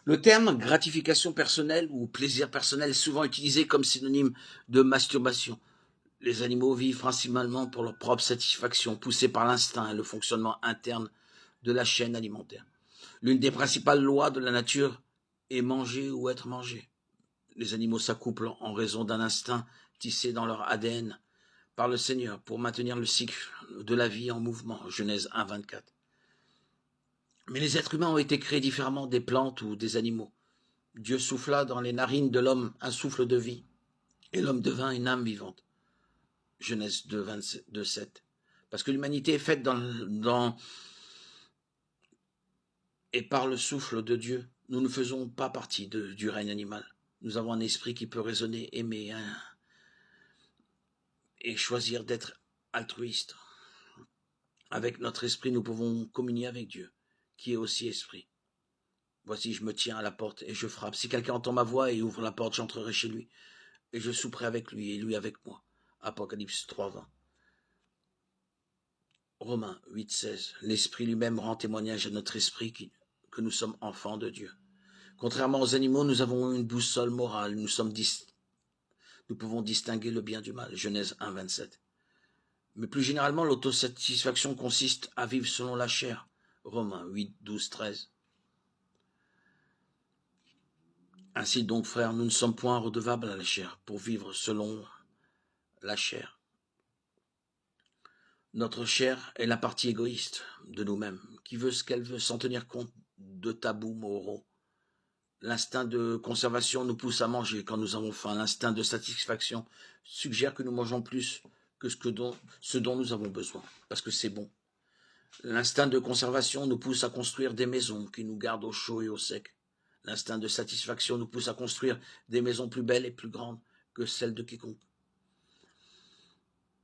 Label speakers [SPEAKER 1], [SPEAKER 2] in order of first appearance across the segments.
[SPEAKER 1] Le terme gratification personnelle ou plaisir personnel est souvent utilisé comme synonyme de masturbation. Les animaux vivent principalement pour leur propre satisfaction, poussés par l'instinct et le fonctionnement interne de la chaîne alimentaire. L'une des principales lois de la nature est manger ou être mangé. Les animaux s'accouplent en raison d'un instinct tissé dans leur ADN par le Seigneur pour maintenir le cycle de la vie en mouvement. Genèse 1, 24. Mais les êtres humains ont été créés différemment des plantes ou des animaux. Dieu souffla dans les narines de l'homme un souffle de vie, et l'homme devint une âme vivante. Genèse 2, 27, 7. Parce que l'humanité est faite et par le souffle de Dieu, nous ne faisons pas partie du règne animal. Nous avons un esprit qui peut raisonner, aimer et choisir d'être altruiste. Avec notre esprit, nous pouvons communier avec Dieu, qui est aussi esprit. Voici, je me tiens à la porte et je frappe. Si quelqu'un entend ma voix et ouvre la porte, j'entrerai chez lui, et je souperai avec lui et lui avec moi. Apocalypse 3, 20. Romains 8, 16. L'esprit lui-même rend témoignage à notre esprit que nous sommes enfants de Dieu. Contrairement aux animaux, nous avons une boussole morale. Nous pouvons distinguer le bien du mal. Genèse 1, 27. Mais plus généralement, l'autosatisfaction consiste à vivre selon la chair. Romains 8, 12, 13. Ainsi donc, frères, nous ne sommes point redevables à la chair pour vivre selon la chair. Notre chair est la partie égoïste de nous-mêmes, qui veut ce qu'elle veut sans tenir compte de tabous moraux. L'instinct de conservation nous pousse à manger quand nous avons faim. L'instinct de satisfaction suggère que nous mangeons plus que ce dont nous avons besoin, parce que c'est bon. L'instinct de conservation nous pousse à construire des maisons qui nous gardent au chaud et au sec. L'instinct de satisfaction nous pousse à construire des maisons plus belles et plus grandes que celles de quiconque.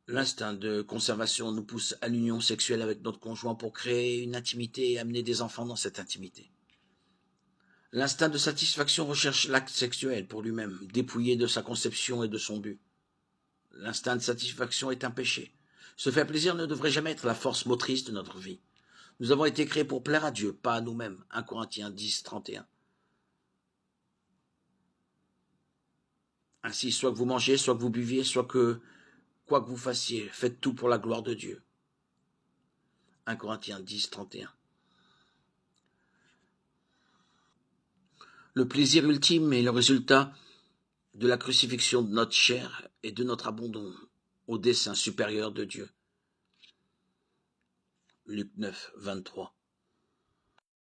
[SPEAKER 1] L'instinct de conservation nous pousse à l'union sexuelle avec notre conjoint pour créer une intimité et amener des enfants dans cette intimité. L'instinct de satisfaction recherche l'acte sexuel pour lui-même, dépouillé de sa conception et de son but. L'instinct de satisfaction est un péché. Se faire plaisir ne devrait jamais être la force motrice de notre vie. Nous avons été créés pour plaire à Dieu, pas à nous-mêmes. 1 Corinthiens 10, 31. Ainsi, soit que vous mangiez, soit que vous buviez, soit que quoi que vous fassiez, faites tout pour la gloire de Dieu. 1 Corinthiens 10, 31. Le plaisir ultime est le résultat de la crucifixion de notre chair et de notre abandon au dessein supérieur de Dieu. Luc 9, 23.